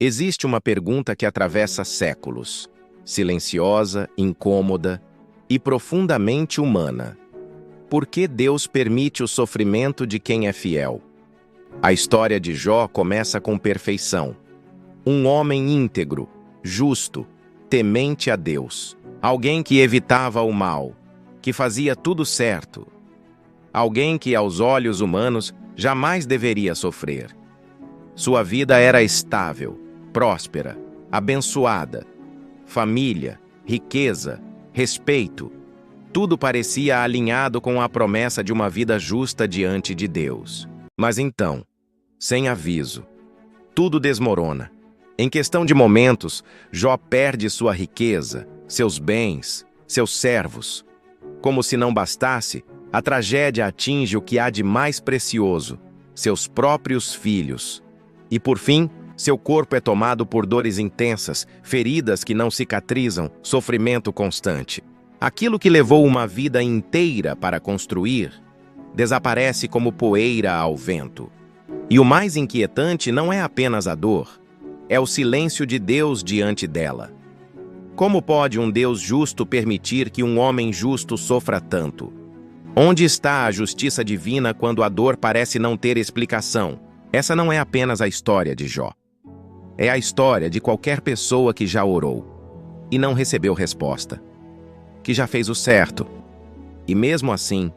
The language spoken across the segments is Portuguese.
Existe uma pergunta que atravessa séculos, silenciosa, incômoda e profundamente humana. Por que Deus permite o sofrimento de quem é fiel? A história de Jó começa com perfeição. Um homem íntegro, justo, temente a Deus. Alguém que evitava o mal, que fazia tudo certo. Alguém que, aos olhos humanos, jamais deveria sofrer. Sua vida era estável, próspera, abençoada. Família, riqueza, respeito. Tudo parecia alinhado com a promessa de uma vida justa diante de Deus. Mas então, sem aviso, tudo desmorona. Em questão de momentos, Jó perde sua riqueza, seus bens, seus servos. Como se não bastasse, a tragédia atinge o que há de mais precioso, seus próprios filhos. E por fim, seu corpo é tomado por dores intensas, feridas que não cicatrizam, sofrimento constante. Aquilo que levou uma vida inteira para construir, desaparece como poeira ao vento. E o mais inquietante não é apenas a dor, é o silêncio de Deus diante dela. Como pode um Deus justo permitir que um homem justo sofra tanto? Onde está a justiça divina quando a dor parece não ter explicação? Essa não é apenas a história de Jó. É a história de qualquer pessoa que já orou e não recebeu resposta, que já fez o certo e mesmo assim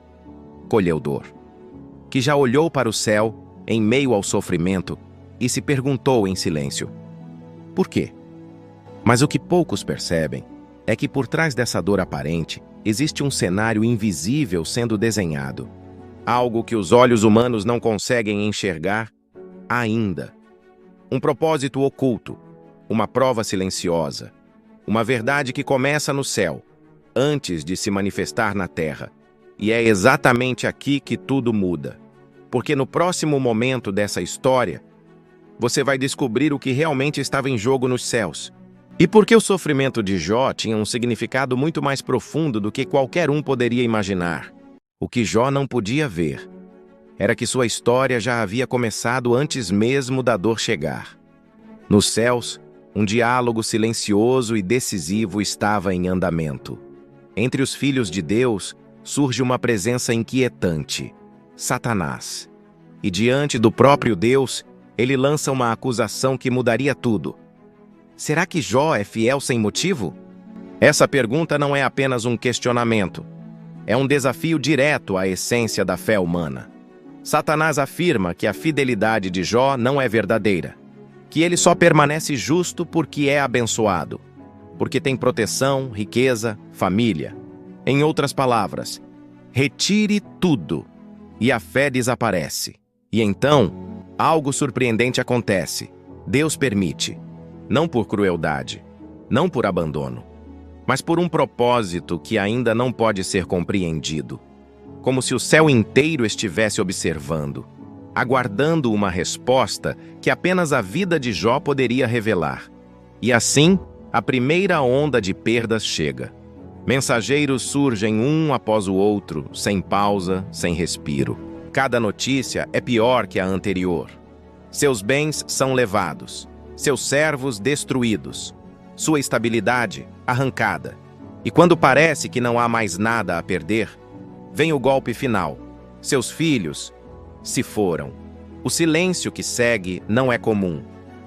colheu dor, que já olhou para o céu em meio ao sofrimento e se perguntou em silêncio: por quê? Mas o que poucos percebem é que por trás dessa dor aparente existe um cenário invisível sendo desenhado, algo que os olhos humanos não conseguem enxergar ainda. Um propósito oculto, uma prova silenciosa, uma verdade que começa no céu, antes de se manifestar na terra. E é exatamente aqui que tudo muda. Porque no próximo momento dessa história, você vai descobrir o que realmente estava em jogo nos céus. E porque o sofrimento de Jó tinha um significado muito mais profundo do que qualquer um poderia imaginar. O que Jó não podia ver era que sua história já havia começado antes mesmo da dor chegar. Nos céus, um diálogo silencioso e decisivo estava em andamento. Entre os filhos de Deus, surge uma presença inquietante, Satanás. E diante do próprio Deus, ele lança uma acusação que mudaria tudo. Será que Jó é fiel sem motivo? Essa pergunta não é apenas um questionamento. É um desafio direto à essência da fé humana. Satanás afirma que a fidelidade de Jó não é verdadeira, que ele só permanece justo porque é abençoado, porque tem proteção, riqueza, família. Em outras palavras, retire tudo e a fé desaparece. E então, algo surpreendente acontece. Deus permite, não por crueldade, não por abandono, mas por um propósito que ainda não pode ser compreendido. Como se o céu inteiro estivesse observando, aguardando uma resposta que apenas a vida de Jó poderia revelar. E assim, a primeira onda de perdas chega. Mensageiros surgem um após o outro, sem pausa, sem respiro. Cada notícia é pior que a anterior. Seus bens são levados, seus servos destruídos, sua estabilidade arrancada. E quando parece que não há mais nada a perder, vem o golpe final. Seus filhos se foram. O silêncio que segue não é comum.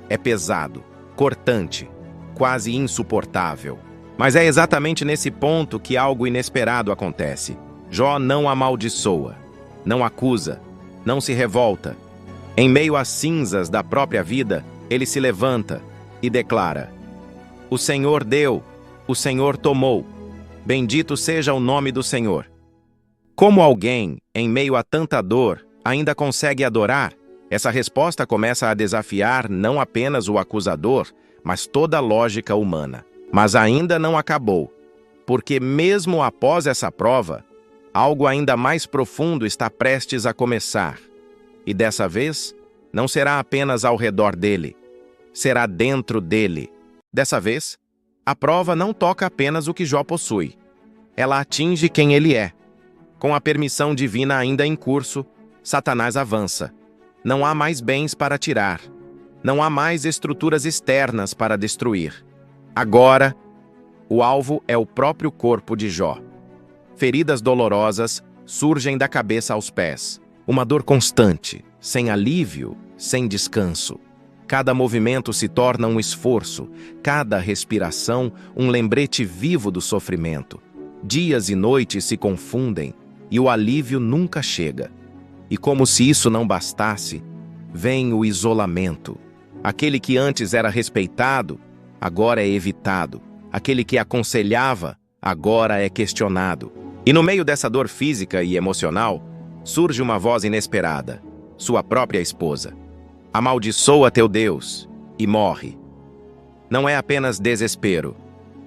É pesado, cortante, quase insuportável. Mas é exatamente nesse ponto que algo inesperado acontece. Jó não amaldiçoa, não acusa, não se revolta. Em meio às cinzas da própria vida, ele se levanta e declara: o Senhor deu, o Senhor tomou. Bendito seja o nome do Senhor. Como alguém, em meio a tanta dor, ainda consegue adorar? Essa resposta começa a desafiar não apenas o acusador, mas toda a lógica humana. Mas ainda não acabou, porque mesmo após essa prova, algo ainda mais profundo está prestes a começar. E dessa vez, não será apenas ao redor dele, será dentro dele. Dessa vez, a prova não toca apenas o que Jó possui. Ela atinge quem ele é. Com a permissão divina ainda em curso, Satanás avança. Não há mais bens para tirar. Não há mais estruturas externas para destruir. Agora, o alvo é o próprio corpo de Jó. Feridas dolorosas surgem da cabeça aos pés. Uma dor constante, sem alívio, sem descanso. Cada movimento se torna um esforço, cada respiração um lembrete vivo do sofrimento. Dias e noites se confundem e o alívio nunca chega. E como se isso não bastasse, vem o isolamento. Aquele que antes era respeitado, agora é evitado. Aquele que aconselhava, agora é questionado. E no meio dessa dor física e emocional, surge uma voz inesperada, sua própria esposa. Amaldiçoa teu Deus e morre. Não é apenas desespero.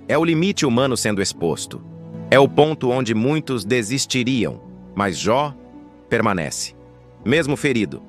É o limite humano sendo exposto. É o ponto onde muitos desistiriam, mas Jó permanece. Mesmo ferido,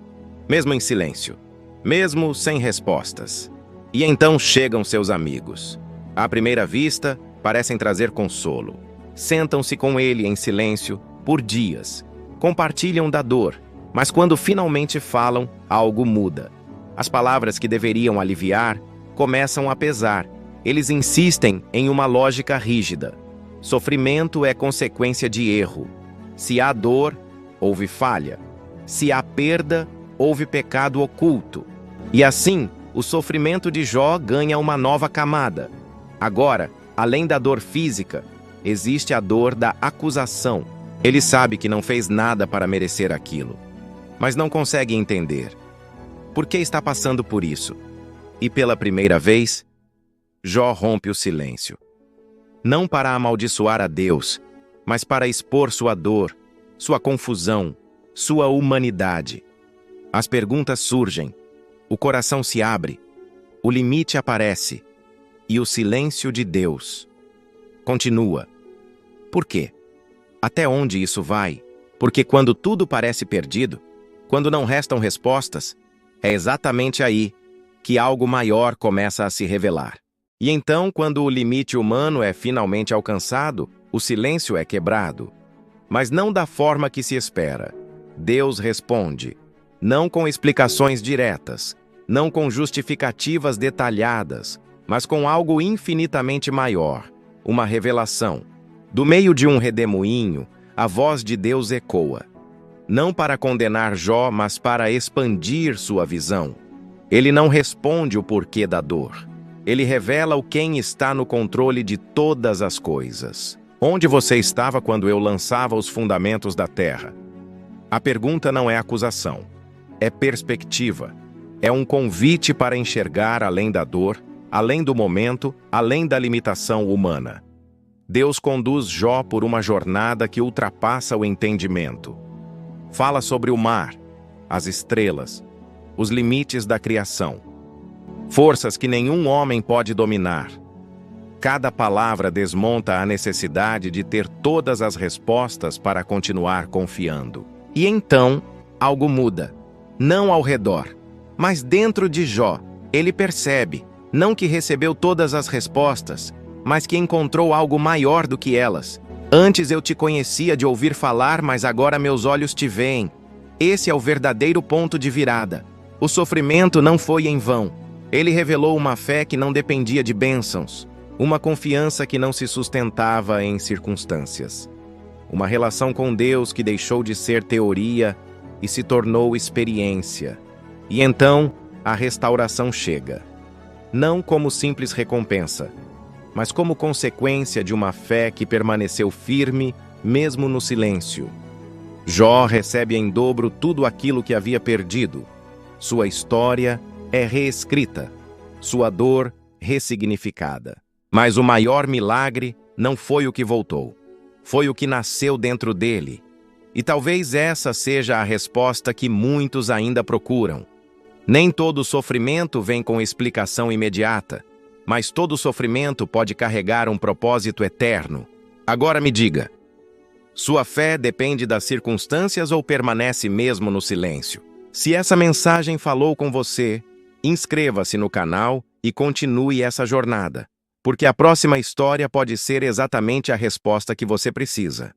mesmo em silêncio, mesmo sem respostas. E então chegam seus amigos. À primeira vista, parecem trazer consolo. Sentam-se com ele em silêncio por dias. Compartilham da dor, mas quando finalmente falam, algo muda. As palavras que deveriam aliviar começam a pesar. Eles insistem em uma lógica rígida. Sofrimento é consequência de erro. Se há dor, houve falha. Se há perda, houve pecado oculto. E assim, o sofrimento de Jó ganha uma nova camada. Agora, além da dor física, existe a dor da acusação. Ele sabe que não fez nada para merecer aquilo, mas não consegue entender. Por que está passando por isso? E pela primeira vez, Jó rompe o silêncio. Não para amaldiçoar a Deus, mas para expor sua dor, sua confusão, sua humanidade. As perguntas surgem, o coração se abre, o limite aparece, e o silêncio de Deus continua. Por quê? Até onde isso vai? Porque quando tudo parece perdido, quando não restam respostas, é exatamente aí que algo maior começa a se revelar. E então, quando o limite humano é finalmente alcançado, o silêncio é quebrado. Mas não da forma que se espera. Deus responde, não com explicações diretas, não com justificativas detalhadas, mas com algo infinitamente maior, uma revelação. Do meio de um redemoinho, a voz de Deus ecoa. Não para condenar Jó, mas para expandir sua visão. Ele não responde o porquê da dor. Ele revela o quem está no controle de todas as coisas. Onde você estava quando eu lançava os fundamentos da terra? A pergunta não é acusação. É perspectiva. É um convite para enxergar além da dor, além do momento, além da limitação humana. Deus conduz Jó por uma jornada que ultrapassa o entendimento. Fala sobre o mar, as estrelas, os limites da criação. Forças que nenhum homem pode dominar. Cada palavra desmonta a necessidade de ter todas as respostas para continuar confiando. E então, algo muda. Não ao redor, mas dentro de Jó. Ele percebe, não que recebeu todas as respostas, mas que encontrou algo maior do que elas. Antes eu te conhecia de ouvir falar, mas agora meus olhos te veem. Esse é o verdadeiro ponto de virada. O sofrimento não foi em vão. Ele revelou uma fé que não dependia de bênçãos, uma confiança que não se sustentava em circunstâncias. Uma relação com Deus que deixou de ser teoria e se tornou experiência. E então, a restauração chega. Não como simples recompensa, mas como consequência de uma fé que permaneceu firme, mesmo no silêncio. Jó recebe em dobro tudo aquilo que havia perdido. Sua história é reescrita, sua dor ressignificada. Mas o maior milagre não foi o que voltou, foi o que nasceu dentro dele. E talvez essa seja a resposta que muitos ainda procuram. Nem todo sofrimento vem com explicação imediata, mas todo sofrimento pode carregar um propósito eterno. Agora me diga, sua fé depende das circunstâncias ou permanece mesmo no silêncio? Se essa mensagem falou com você, inscreva-se no canal e continue essa jornada, porque a próxima história pode ser exatamente a resposta que você precisa.